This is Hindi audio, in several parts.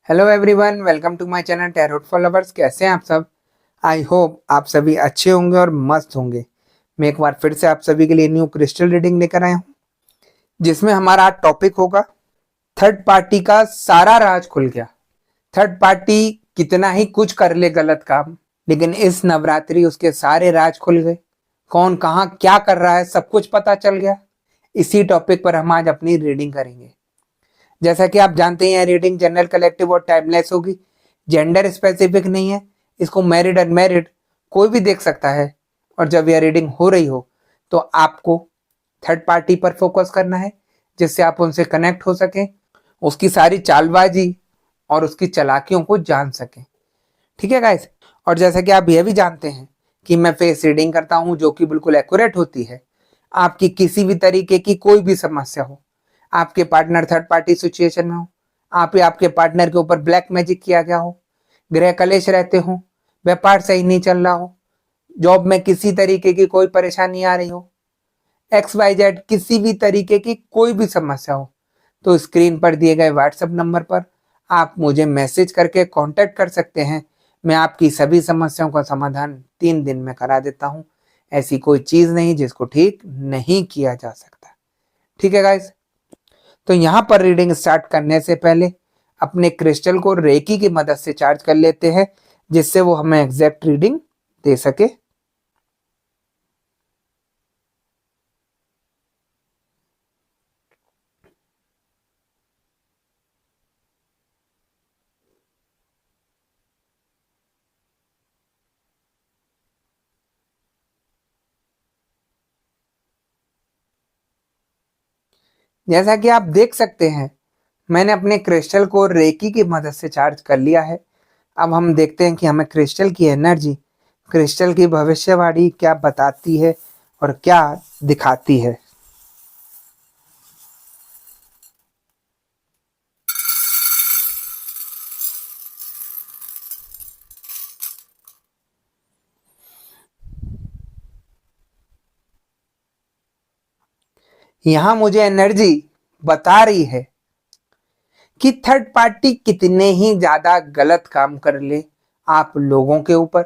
Hello everyone, welcome to my channel tarot for lovers. कैसे हैं आप सब? आई होप आप सभी अच्छे होंगे और मस्त होंगे। मैं एक बार फिर से आप सभी के लिए न्यू क्रिस्टल रीडिंग लेकर आया हूँ, जिसमें हमारा टॉपिक होगा थर्ड पार्टी का सारा राज खुल गया। थर्ड पार्टी कितना ही कुछ कर ले गलत काम, लेकिन इस नवरात्रि उसके सारे राज खुल गए। कौन कहाँ क्या कर रहा है सब कुछ पता चल गया। इसी टॉपिक पर हम आज अपनी रीडिंग करेंगे। जैसा कि आप जानते हैं, रीडिंग जनरल, कलेक्टिव और टाइमलेस होगी। जेंडर स्पेसिफिक नहीं है। इसको मैरिड अनमैरिड कोई भी देख सकता है। और जब यह रीडिंग हो रही हो तो आपको थर्ड पार्टी पर फोकस करना है, जिससे आप उनसे कनेक्ट हो सकें, उसकी सारी चालबाजी और उसकी चालाकियों को जान सकें। ठीक है गाइस? और जैसा कि आप यह भी जानते हैं कि मैं फेस रीडिंग करता हूं, जो कि बिल्कुल एक्यूरेट होती है। आपकी किसी भी तरीके की कोई भी समस्या हो, आपके पार्टनर थर्ड पार्टी सिचुएशन में हो, आप या आपके पार्टनर के ऊपर ब्लैक मैजिक किया गया हो, गृह कलेश रहते हो, व्यापार सही नहीं चल रहा हो, जॉब में किसी तरीके की कोई परेशानी आ रही हो, XYZ किसी भी तरीके की कोई भी समस्या हो, तो स्क्रीन पर दिए गए व्हाट्सएप नंबर पर आप मुझे मैसेज करके कांटेक्ट कर सकते हैं। मैं आपकी सभी समस्याओं का समाधान 3 दिन में करा देता हूं। ऐसी कोई चीज नहीं जिसको ठीक नहीं किया जा सकता। ठीक है गाइस? तो यहां पर रीडिंग स्टार्ट करने से पहले अपने क्रिस्टल को रेकी की मदद से चार्ज कर लेते हैं, जिससे वो हमें एग्जैक्ट रीडिंग दे सके। जैसा कि आप देख सकते हैं, मैंने अपने क्रिस्टल को रेकी की मदद से चार्ज कर लिया है। अब हम देखते हैं कि हमें क्रिस्टल की एनर्जी, क्रिस्टल की भविष्यवाणी क्या बताती है और क्या दिखाती है। यहां मुझे एनर्जी बता रही है कि थर्ड पार्टी कितने ही ज्यादा गलत काम कर ले आप लोगों के ऊपर,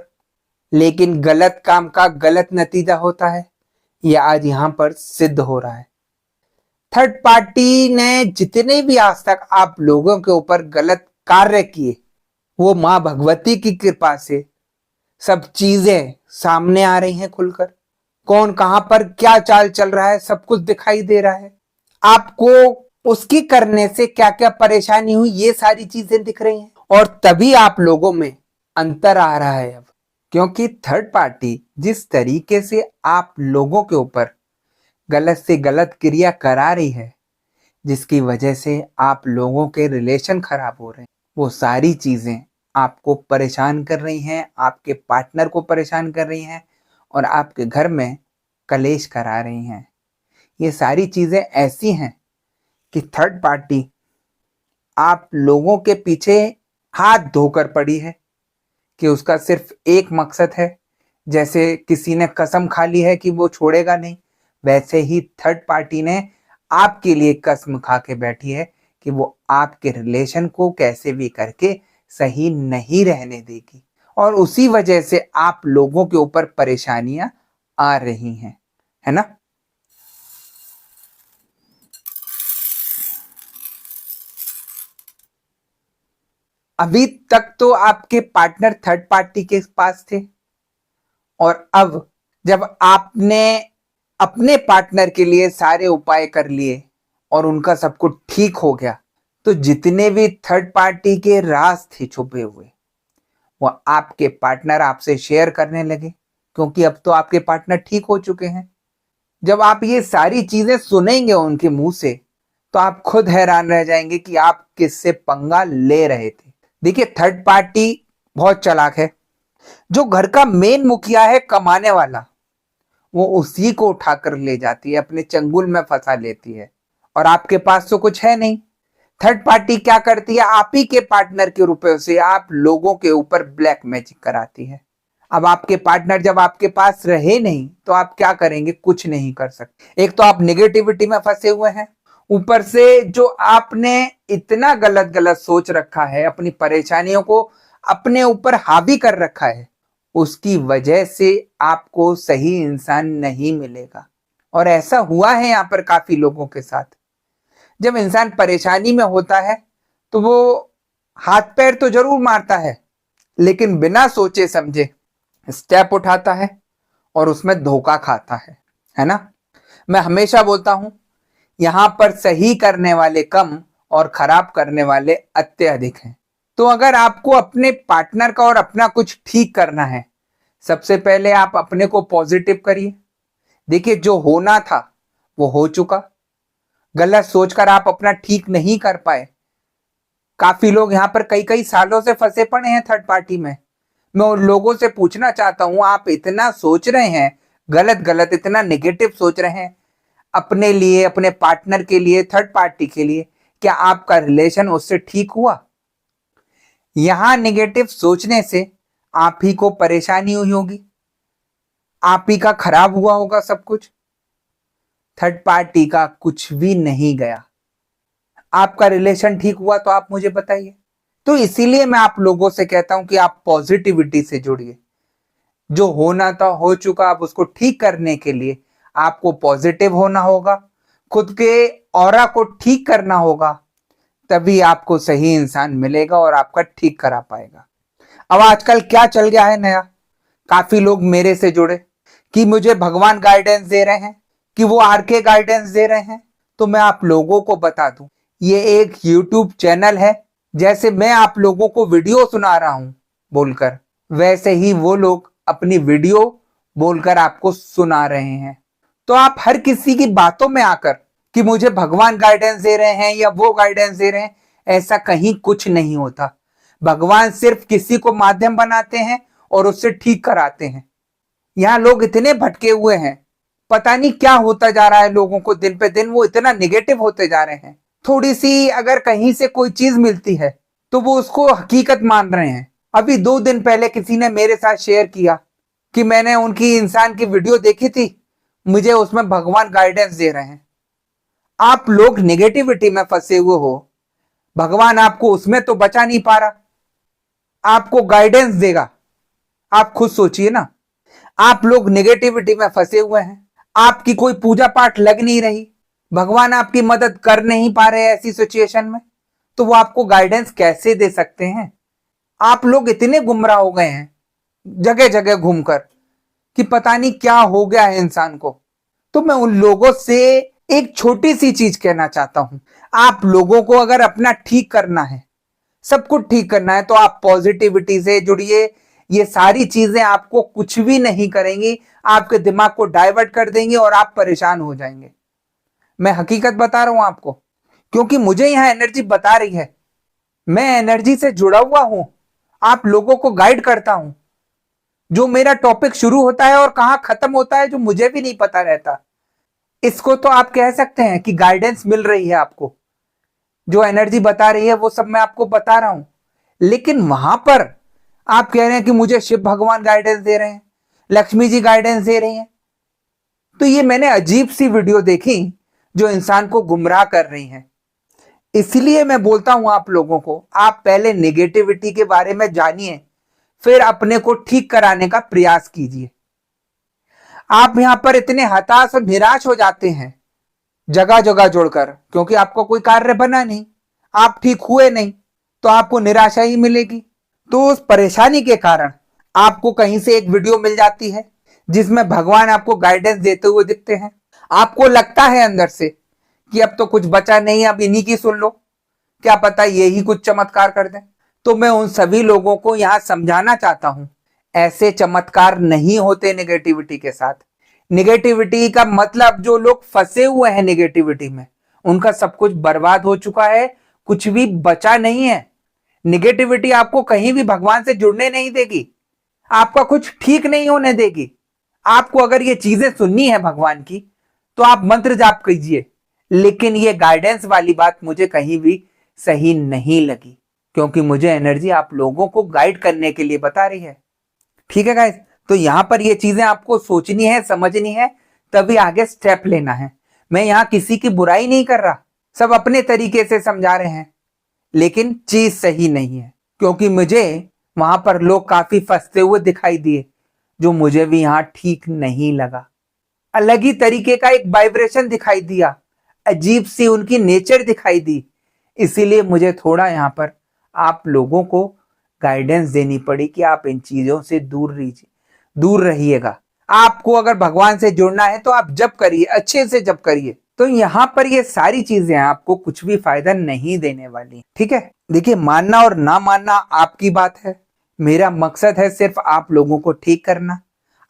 लेकिन गलत काम का गलत नतीजा होता है, यह आज यहां पर सिद्ध हो रहा है। थर्ड पार्टी ने जितने भी आज तक आप लोगों के ऊपर गलत कार्य किए, वो मां भगवती की कृपा से सब चीजें सामने आ रही हैं खुलकर। कौन कहां पर क्या चाल चल रहा है सब कुछ दिखाई दे रहा है। आपको उसकी करने से क्या क्या परेशानी हुई, ये सारी चीजें दिख रही हैं। और तभी आप लोगों में अंतर आ रहा है अब, क्योंकि थर्ड पार्टी जिस तरीके से आप लोगों के ऊपर गलत से गलत क्रिया करा रही है, जिसकी वजह से आप लोगों के रिलेशन खराब हो रहे हैं, वो सारी चीजें आपको परेशान कर रही हैं, आपके पार्टनर को परेशान कर रही हैं और आपके घर में कलेश करा रही हैं। ये सारी चीजें ऐसी हैं कि थर्ड पार्टी आप लोगों के पीछे हाथ धोकर पड़ी है, कि उसका सिर्फ एक मकसद है। जैसे किसी ने कसम खा ली है कि वो छोड़ेगा नहीं, वैसे ही थर्ड पार्टी ने आपके लिए कसम खा के बैठी है कि वो आपके रिलेशन को कैसे भी करके सही नहीं रहने देगी। और उसी वजह से आप लोगों के ऊपर परेशानियां आ रही हैं, है ना? अभी तक तो आपके पार्टनर थर्ड पार्टी के पास थे, और अब जब आपने अपने पार्टनर के लिए सारे उपाय कर लिए और उनका सब कुछ ठीक हो गया, तो जितने भी थर्ड पार्टी के राज थे छुपे हुए, वो आपके पार्टनर आपसे शेयर करने लगे, क्योंकि अब तो आपके पार्टनर ठीक हो चुके हैं। जब आप ये सारी चीजें सुनेंगे उनके मुंह से, तो आप खुद हैरान रह जाएंगे कि आप किससे पंगा ले रहे थे। देखिए, थर्ड पार्टी बहुत चालाक है। जो घर का मेन मुखिया है, कमाने वाला, वो उसी को उठाकर ले जाती है, अपने चंगुल में फंसा लेती है। और आपके पास तो कुछ है नहीं। थर्ड पार्टी क्या करती है, आप ही के पार्टनर के रुपए से आप लोगों के ऊपर ब्लैक मैजिक कराती है। अब आपके पार्टनर जब आपके पास रहे नहीं, तो आप क्या करेंगे? कुछ नहीं कर सकते। एक तो आप निगेटिविटी में फंसे हुए हैं, ऊपर से जो आपने इतना गलत गलत सोच रखा है, अपनी परेशानियों को अपने ऊपर हावी कर रखा है, उसकी वजह से आपको सही इंसान नहीं मिलेगा। और ऐसा हुआ है यहाँ पर काफी लोगों के साथ। जब इंसान परेशानी में होता है तो वो हाथ पैर तो जरूर मारता है, लेकिन बिना सोचे समझे स्टेप उठाता है और उसमें धोखा खाता है ना। मैं हमेशा बोलता हूं, यहां पर सही करने वाले कम और खराब करने वाले अत्यधिक हैं। तो अगर आपको अपने पार्टनर का और अपना कुछ ठीक करना है, सबसे पहले आप अपने को पॉजिटिव करिए। देखिए, जो होना था वो हो चुका। गलत सोचकर आप अपना ठीक नहीं कर पाए। काफी लोग यहां पर कई कई सालों से फंसे पड़े हैं थर्ड पार्टी में। मैं उन लोगों से पूछना चाहता हूं, आप इतना सोच रहे हैं गलत गलत, इतना नेगेटिव सोच रहे हैं अपने लिए, अपने पार्टनर के लिए, थर्ड पार्टी के लिए, क्या आपका रिलेशन उससे ठीक हुआ? यहां नेगेटिव सोचने से आप ही को परेशानी हुई होगी, आप ही का खराब हुआ होगा सब कुछ। थर्ड पार्टी का कुछ भी नहीं गया। आपका रिलेशन ठीक हुआ तो आप मुझे बताइए। तो इसीलिए मैं आप लोगों से कहता हूं कि आप पॉजिटिविटी से जुड़िए। जो होना था हो चुका, अब उसको ठीक करने के लिए आपको पॉजिटिव होना होगा, खुद के ऑरा को ठीक करना होगा, तभी आपको सही इंसान मिलेगा और आपका ठीक करा पाएगा। अब आजकल क्या चल गया है नया, काफी लोग मेरे से जुड़े कि मुझे भगवान गाइडेंस दे रहे हैं, कि वो आरके गाइडेंस दे रहे हैं। तो मैं आप लोगों को बता दूं, ये एक यूट्यूब चैनल है। जैसे मैं आप लोगों को वीडियो सुना रहा हूं बोलकर, वैसे ही वो लोग अपनी वीडियो बोलकर आपको सुना रहे हैं। तो आप हर किसी की बातों में आकर कि मुझे भगवान गाइडेंस दे रहे हैं या वो गाइडेंस दे रहे हैं, ऐसा कहीं कुछ नहीं होता। भगवान सिर्फ किसी को माध्यम बनाते हैं और उससे ठीक कराते हैं। यहां लोग इतने भटके हुए हैं, पता नहीं क्या होता जा रहा है लोगों को, दिन पे दिन वो इतना निगेटिव होते जा रहे हैं। थोड़ी सी अगर कहीं से कोई चीज मिलती है तो वो उसको हकीकत मान रहे हैं। अभी 2 दिन पहले किसी ने मेरे साथ शेयर किया कि मैंने उनकी इंसान की वीडियो देखी थी, मुझे उसमें भगवान गाइडेंस दे रहे हैं। आप लोग नेगेटिविटी में फंसे हुए हो, भगवान आपको उसमें तो बचा नहीं पा रहा, आपको गाइडेंस देगा? आप खुद सोचिए ना। आप लोग नेगेटिविटी में फंसे हुए हैं, आपकी कोई पूजा पाठ लग नहीं रही, भगवान आपकी मदद कर नहीं पा रहे ऐसी सिचुएशन में, तो वो आपको गाइडेंस कैसे दे सकते हैं? आप लोग इतने गुमराह हो गए हैं जगह जगह घूमकर कि पता नहीं क्या हो गया है इंसान को। तो मैं उन लोगों से एक छोटी सी चीज कहना चाहता हूं, आप लोगों को अगर अपना ठीक करना है, सब कुछ ठीक करना है, तो आप पॉजिटिविटी से जुड़िए। ये सारी चीजें आपको कुछ भी नहीं करेंगी, आपके दिमाग को डाइवर्ट कर देंगे और आप परेशान हो जाएंगे। मैं हकीकत बता रहा हूं आपको, क्योंकि मुझे यहां एनर्जी बता रही है। मैं एनर्जी से जुड़ा हुआ हूं, आप लोगों को गाइड करता हूं। जो मेरा टॉपिक शुरू होता है और कहां खत्म होता है, जो मुझे भी नहीं पता रहता, इसको तो आप कह सकते हैं कि गाइडेंस मिल रही है आपको। जो एनर्जी बता रही है वो सब मैं आपको बता रहा हूं, लेकिन वहां पर आप कह रहे हैं कि मुझे शिव भगवान गाइडेंस दे रहे हैं, लक्ष्मी जी गाइडेंस दे रही हैं। तो ये मैंने अजीब सी वीडियो देखी जो इंसान को गुमराह कर रही हैं। इसलिए मैं बोलता हूं आप लोगों को, आप पहले नेगेटिविटी के बारे में जानिए, फिर अपने को ठीक कराने का प्रयास कीजिए। आप यहां पर इतने हताश और निराश हो जाते हैं जगह जगह जुड़कर, क्योंकि आपको कोई कार्य बना नहीं, आप ठीक हुए नहीं, तो आपको निराशा ही मिलेगी। तो उस परेशानी के कारण आपको कहीं से एक वीडियो मिल जाती है जिसमें भगवान आपको गाइडेंस देते हुए दिखते हैं। आपको लगता है अंदर से कि अब तो कुछ बचा नहीं, अब इन्हीं की सुन लो, क्या पता यही कुछ चमत्कार कर दें। तो मैं उन सभी लोगों को यहां समझाना चाहता हूं, ऐसे चमत्कार नहीं होते नेगेटिविटी के साथ। नेगेटिविटी का मतलब, जो लोग फंसे हुए हैं नेगेटिविटी में, उनका सब कुछ बर्बाद हो चुका है, कुछ भी बचा नहीं है। नेगेटिविटी आपको कहीं भी भगवान से जुड़ने नहीं देगी, आपका कुछ ठीक नहीं होने देगी। आपको अगर ये चीजें सुननी है भगवान की, तो आप मंत्र जाप कीजिए, लेकिन ये गाइडेंस वाली बात मुझे कहीं भी सही नहीं लगी, क्योंकि मुझे एनर्जी आप लोगों को गाइड करने के लिए बता रही है। ठीक है गाइस, तो यहां पर ये चीजें आपको सोचनी है, समझनी है, तभी आगे स्टेप लेना है। मैं यहां किसी की बुराई नहीं कर रहा, सब अपने तरीके से समझा रहे हैं, लेकिन चीज सही नहीं है, क्योंकि मुझे वहां पर लोग काफी फंसते हुए दिखाई दिए, जो मुझे भी यहां ठीक नहीं लगा। अलग ही तरीके का एक वाइब्रेशन दिखाई दिया, अजीब सी उनकी नेचर दिखाई दी। इसीलिए मुझे थोड़ा यहाँ पर आप लोगों को गाइडेंस देनी पड़ी कि आप इन चीजों से दूर रहिएगा। आपको अगर भगवान से जुड़ना है तो आप जप करिए, अच्छे से जप करिए। तो यहाँ पर ये सारी चीजें आपको कुछ भी फायदा नहीं देने वाली, ठीक है। देखिए, मानना और ना मानना आपकी बात है। मेरा मकसद है सिर्फ आप लोगों को ठीक करना,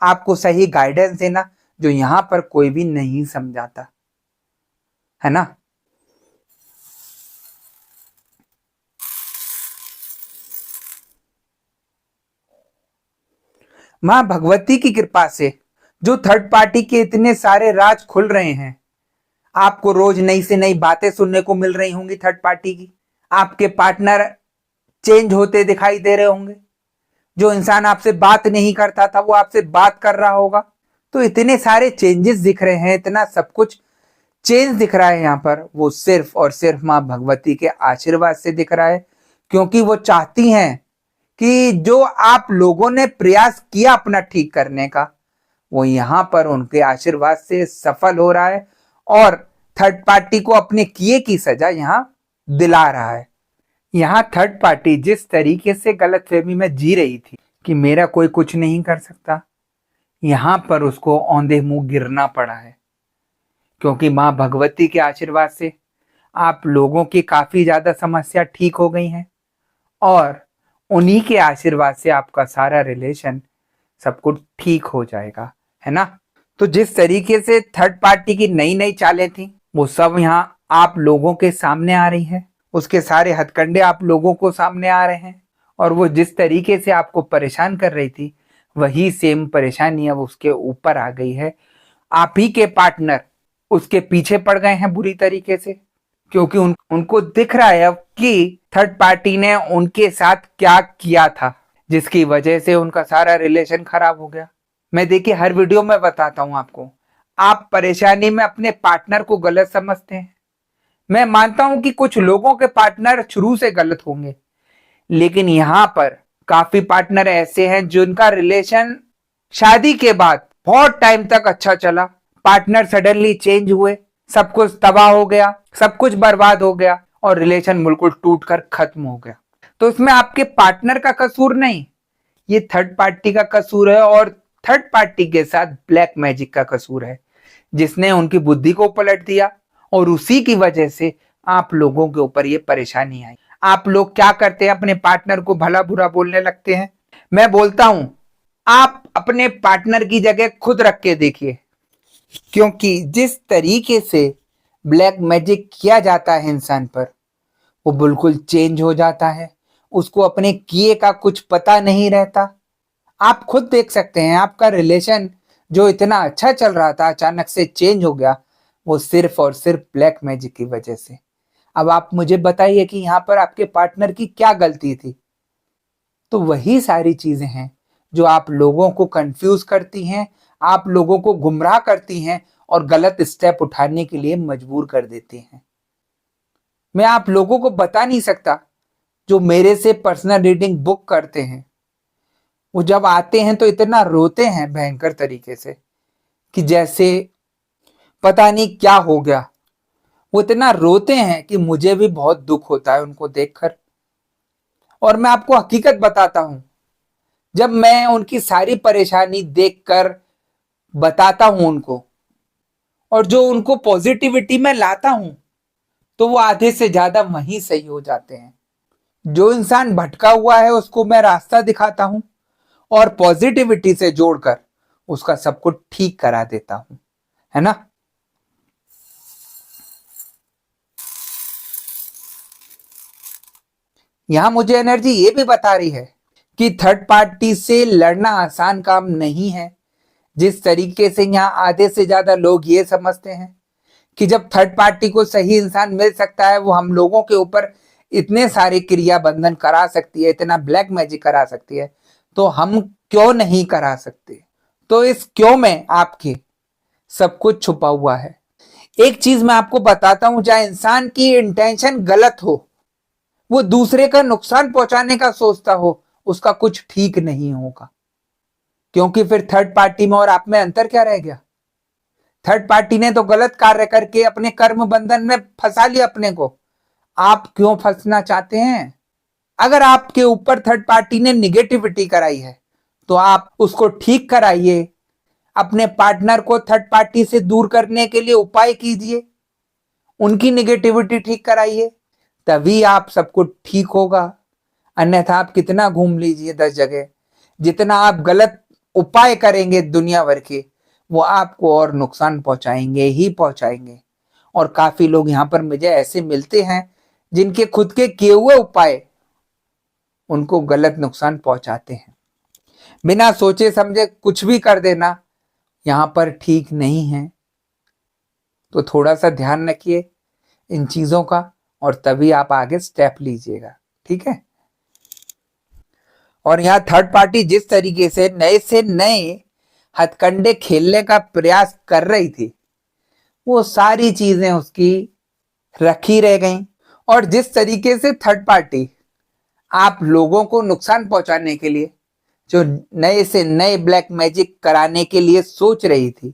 आपको सही गाइडेंस देना, जो यहाँ पर कोई भी नहीं समझाता, है ना। मां भगवती की कृपा से जो थर्ड पार्टी के इतने सारे राज खुल रहे हैं, आपको रोज नई से नई बातें सुनने को मिल रही होंगी थर्ड पार्टी की। आपके पार्टनर चेंज होते दिखाई दे रहे होंगे, जो इंसान आपसे बात नहीं करता था वो आपसे बात कर रहा होगा। तो इतने सारे चेंजेस दिख रहे हैं, इतना सब कुछ चेंज दिख रहा है यहाँ पर, वो सिर्फ और सिर्फ मां भगवती के आशीर्वाद से दिख रहा है, क्योंकि वो चाहती हैं कि जो आप लोगों ने प्रयास किया अपना ठीक करने का, वो यहाँ पर उनके आशीर्वाद से सफल हो रहा है और थर्ड पार्टी को अपने किए की सजा यहाँ दिला रहा है। यहाँ थर्ड पार्टी जिस तरीके से गलतफहमी में जी रही थी कि मेरा कोई कुछ नहीं कर सकता, यहाँ पर उसको औंधे मुंह गिरना पड़ा है, क्योंकि मां भगवती के आशीर्वाद से आप लोगों की काफी ज्यादा समस्या ठीक हो गई हैं और उन्हीं के आशीर्वाद से आपका सारा रिलेशन सब कुछ ठीक हो जाएगा, है ना। तो जिस तरीके से थर्ड पार्टी की नई नई चालें थी, वो सब यहाँ आप लोगों के सामने आ रही हैं, उसके सारे हथकंडे आप लोगों को सामने आ रहे हैं। और वो जिस तरीके से आपको परेशान कर रही थी, वही सेम परेशानी अब उसके ऊपर आ गई है। आप ही के पार्टनर उसके पीछे पड़ गए हैं बुरी तरीके से, क्योंकि उनको दिख रहा है अब कि थर्ड पार्टी ने उनके साथ क्या किया था, जिसकी वजह से उनका सारा रिलेशन खराब हो गया। मैं देखिए हर वीडियो में बताता हूं आपको, आप परेशानी में अपने पार्टनर को गलत समझते हैं। मैं मानता हूं कि कुछ लोगों के पार्टनर शुरू से गलत होंगे, लेकिन यहां पर काफी पार्टनर ऐसे हैं जिनका रिलेशन शादी के बाद बहुत टाइम तक अच्छा चला, पार्टनर सडनली चेंज हुए, सब कुछ तबाह हो गया, सब कुछ बर्बाद हो गया और रिलेशन बिल्कुल टूटकर खत्म हो गया। तो इसमें आपके पार्टनर का कसूर नहीं, ये थर्ड पार्टी का कसूर है और थर्ड पार्टी के साथ ब्लैक मैजिक का कसूर है, जिसने उनकी बुद्धि को पलट दिया और उसी की वजह से आप लोगों के ऊपर ये परेशानी आई। आप लोग क्या करते हैं, अपने पार्टनर को भला बुरा बोलने लगते हैं। मैं बोलता हूं आप अपने पार्टनर की जगह खुद रख के देखिए, क्योंकि जिस तरीके से ब्लैक मैजिक किया जाता है इंसान पर, वो बिल्कुल चेंज हो जाता है, उसको अपने किए का कुछ पता नहीं रहता। आप खुद देख सकते हैं, आपका रिलेशन जो इतना अच्छा चल रहा था अचानक से चेंज हो गया, वो सिर्फ और सिर्फ ब्लैक मैजिक की वजह से। अब आप मुझे बताइए कि यहाँ पर आपके पार्टनर की क्या गलती थी। तो वही सारी चीजें हैं जो आप लोगों को कंफ्यूज करती हैं, आप लोगों को गुमराह करती हैं और गलत स्टेप उठाने के लिए मजबूर कर देती हैं। मैं आप लोगों को बता नहीं सकता, जो मेरे से पर्सनल रीडिंग बुक करते हैं, वो जब आते हैं तो इतना रोते हैं भयंकर तरीके से कि जैसे पता नहीं क्या हो गया। वो इतना रोते हैं कि मुझे भी बहुत दुख होता है उनको देखकर। और मैं आपको हकीकत बताता हूं, जब मैं उनकी सारी परेशानी देखकर बताता हूं उनको, और जो उनको पॉजिटिविटी में लाता हूं, तो वो आधे से ज्यादा वहीं सही हो जाते हैं। जो इंसान भटका हुआ है उसको मैं रास्ता दिखाता हूं और पॉजिटिविटी से जोड़कर उसका सब कुछ ठीक करा देता हूं, है ना। यहां मुझे एनर्जी ये भी बता रही है कि थर्ड पार्टी से लड़ना आसान काम नहीं है। जिस तरीके से यहाँ आधे से ज्यादा लोग ये समझते हैं कि जब थर्ड पार्टी को सही इंसान मिल सकता है, वो हम लोगों के ऊपर इतने सारे क्रिया बंधन करा सकती है, इतना ब्लैक मैजिक करा सकती है, तो हम क्यों नहीं करा सकते। तो इस क्यों में आपके सब कुछ छुपा हुआ है। एक चीज मैं आपको बताता हूं, जहां इंसान की इंटेंशन गलत हो, वो दूसरे का नुकसान पहुंचाने का सोचता हो, उसका कुछ ठीक नहीं होगा। क्योंकि फिर थर्ड पार्टी में और आप में अंतर क्या रह गया? थर्ड पार्टी ने तो गलत कार्य करके अपने कर्म बंधन में फंसा लिया अपने को। आप क्यों फंसना चाहते हैं? अगर आपके ऊपर थर्ड पार्टी ने निगेटिविटी कराई है तो आप उसको ठीक कराइए। अपने पार्टनर को थर्ड पार्टी से दूर करने के लिए उपाय कीजिए, उनकी निगेटिविटी ठीक कराइए, तभी आप सब कुछ ठीक होगा। अन्यथा आप कितना घूम लीजिए 10 जगह, जितना आप गलत उपाय करेंगे दुनिया भर के, वो आपको और नुकसान पहुंचाएंगे ही पहुंचाएंगे। और काफी लोग यहां पर मुझे ऐसे मिलते हैं जिनके खुद के किए हुए उपाय उनको गलत नुकसान पहुंचाते हैं। बिना सोचे समझे कुछ भी कर देना यहां पर ठीक नहीं है। तो थोड़ा सा ध्यान रखिए इन चीजों का, और तभी आप आगे स्टेप लीजिएगा, ठीक है। और यहाँ थर्ड पार्टी जिस तरीके से नए हथकंडे खेलने का प्रयास कर रही थी, वो सारी चीजें उसकी रखी रह गई। और जिस तरीके से थर्ड पार्टी आप लोगों को नुकसान पहुंचाने के लिए जो नए से नए ब्लैक मैजिक कराने के लिए सोच रही थी,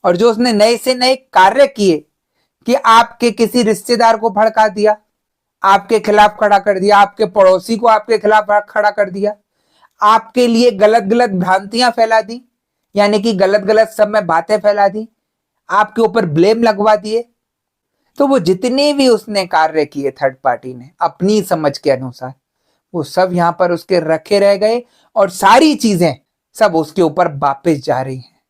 और जो उसने नए से नए कार्य किए कि आपके किसी रिश्तेदार को भड़का दिया, आपके खिलाफ खड़ा कर दिया, आपके पड़ोसी को आपके खिलाफ खड़ा कर दिया, आपके लिए गलत गलत भ्रांतियां फैला दी, यानी कि गलत गलत सब में बातें फैला दी, आपके ऊपर ब्लेम लगवा दिए। तो वो जितने भी उसने कार्य किए थर्ड पार्टी ने अपनी समझ के अनुसार, वो सब यहां पर उसके रखे रह गए, और सारी चीजें सब उसके ऊपर वापस जा रही हैं।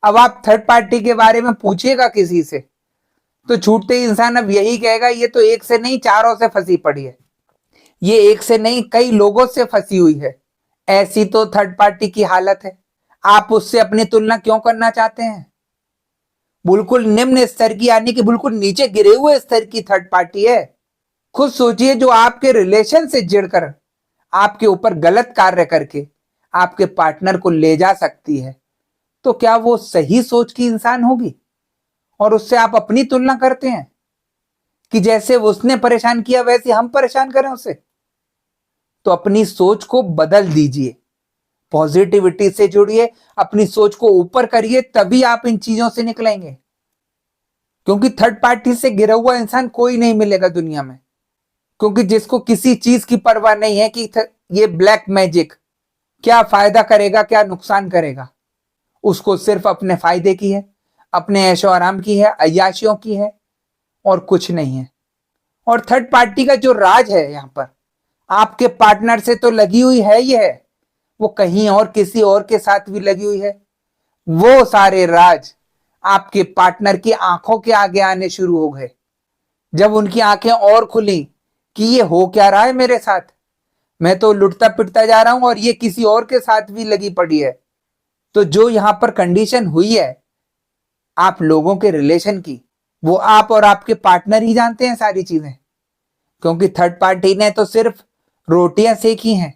अब आप थर्ड पार्टी के बारे में पूछिएगा किसी से, तो छूटते ही इंसान अब यही कहेगा, ये तो एक से नहीं चारों से फंसी पड़ी है, ये एक से नहीं कई लोगों से फंसी हुई है। ऐसी तो थर्ड पार्टी की हालत है। आप उससे अपनी तुलना क्यों करना चाहते हैं? बिल्कुल निम्न स्तर की, यानी कि बिल्कुल नीचे गिरे हुए स्तर की थर्ड पार्टी है। खुद सोचिए, जो आपके रिलेशन से जुड़कर आपके ऊपर गलत कार्य करके आपके पार्टनर को ले जा सकती है, तो क्या वो सही सोच की इंसान होगी? और उससे आप अपनी तुलना करते हैं कि जैसे उसने परेशान किया वैसे हम परेशान करें उसे। तो अपनी सोच को बदल दीजिए, पॉजिटिविटी से जुड़िए, अपनी सोच को ऊपर करिए, तभी आप इन चीजों से निकलेंगे। क्योंकि थर्ड पार्टी से गिरा हुआ इंसान कोई नहीं मिलेगा दुनिया में। क्योंकि जिसको किसी चीज की परवाह नहीं है कि ये ब्लैक मैजिक क्या फायदा करेगा क्या नुकसान करेगा, उसको सिर्फ अपने फायदे की है, अपने ऐशो आराम की है, अय्याशियों की है, और कुछ नहीं है। और थर्ड पार्टी का जो राज है यहां पर, आपके पार्टनर से तो लगी हुई है ही है, वो कहीं और किसी और के साथ भी लगी हुई है। वो सारे राज आपके पार्टनर की आंखों के आगे आने शुरू हो गए। जब उनकी आंखें और खुली कि ये हो क्या रहा है मेरे साथ, मैं तो लुटता पिटता जा रहा हूं और ये किसी और के साथ भी लगी पड़ी है। तो जो यहां पर कंडीशन हुई है आप लोगों के रिलेशन की, वो आप और आपके पार्टनर ही जानते हैं सारी चीजें। क्योंकि थर्ड पार्टी ने तो सिर्फ रोटियां सेकी हैं,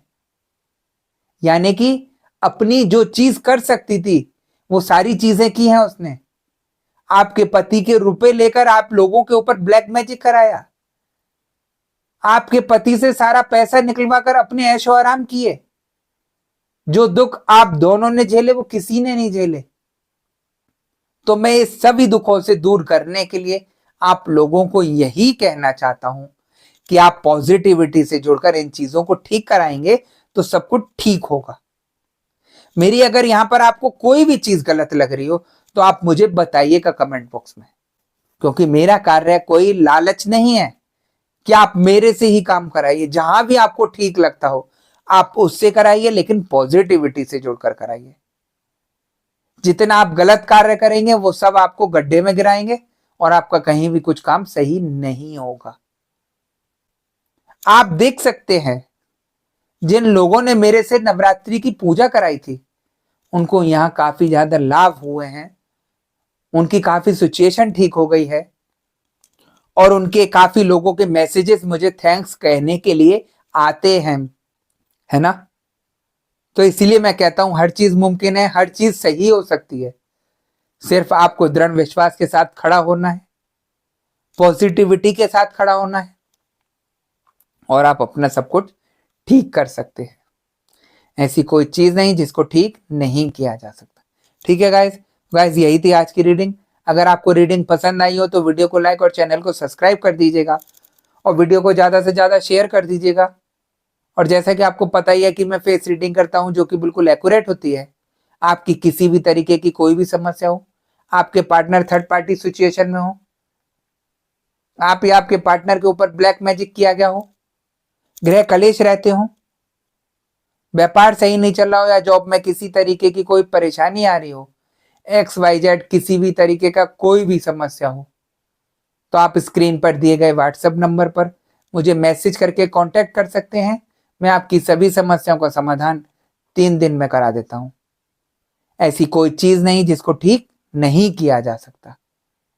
यानी कि अपनी जो चीज कर सकती थी वो सारी चीजें की हैं उसने। आपके पति के रुपए लेकर आप लोगों के ऊपर ब्लैक मैजिक कराया, आपके पति से सारा पैसा निकलवा कर अपने ऐशो आराम किए। जो दुख आप दोनों ने झेले वो किसी ने नहीं झेले। तो मैं इस सभी दुखों से दूर करने के लिए आप लोगों को यही कहना चाहता हूं कि आप पॉजिटिविटी से जुड़कर इन चीजों को ठीक कराएंगे तो सब कुछ ठीक होगा। मेरी अगर यहां पर आपको कोई भी चीज गलत लग रही हो तो आप मुझे बताइएगा कमेंट बॉक्स में। क्योंकि मेरा कार्य कोई लालच नहीं है कि आप मेरे से ही काम कराइए, जहां भी आपको ठीक लगता हो आप उससे कराइए, लेकिन पॉजिटिविटी से जुड़कर कराइए। जितना आप गलत कार्य करेंगे वो सब आपको गड्ढे में गिराएंगे और आपका कहीं भी कुछ काम सही नहीं होगा। आप देख सकते हैं जिन लोगों ने मेरे से नवरात्रि की पूजा कराई थी उनको यहां काफी ज्यादा लाभ हुए हैं, उनकी काफी सिचुएशन ठीक हो गई है, और उनके काफी लोगों के मैसेजेस मुझे थैंक्स कहने के लिए आते हैं, है ना। तो इसीलिए मैं कहता हूं हर चीज मुमकिन है, हर चीज सही हो सकती है। सिर्फ आपको दृढ़ विश्वास के साथ खड़ा होना है, पॉजिटिविटी के साथ खड़ा होना है और आप अपना सब कुछ ठीक कर सकते हैं। ऐसी कोई चीज नहीं जिसको ठीक नहीं किया जा सकता। ठीक है गाइस यही थी आज की रीडिंग। अगर आपको रीडिंग पसंद आई हो तो वीडियो को लाइक और चैनल को सब्सक्राइब कर दीजिएगा और वीडियो को ज्यादा से ज्यादा शेयर कर दीजिएगा। और जैसा कि आपको पता ही है कि मैं फेस रीडिंग करता हूं जो कि बिल्कुल एक्यूरेट होती है। आपकी किसी भी तरीके की कोई भी समस्या हो, आपके पार्टनर थर्ड पार्टी सिचुएशन में हो, आप या आपके पार्टनर के ऊपर ब्लैक मैजिक किया गया हो, ग्रह कलेश रहते हो, व्यापार सही नहीं चल रहा हो या जॉब में किसी तरीके की कोई परेशानी आ रही हो, XYZ किसी भी तरीके का कोई भी समस्या हो, तो आप स्क्रीन पर दिए गए व्हाट्सएप नंबर पर मुझे मैसेज करके कांटेक्ट कर सकते हैं। मैं आपकी सभी समस्याओं का समाधान 3 दिन में करा देता हूं। ऐसी कोई चीज नहीं जिसको ठीक नहीं किया जा सकता।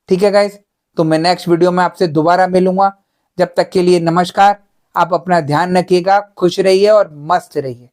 ठीक है गाइस, तो मैं नेक्स्ट वीडियो में आपसे दोबारा मिलूंगा। जब तक के लिए नमस्कार। आप अपना ध्यान रखिएगा, खुश रहिए और मस्त रहिए।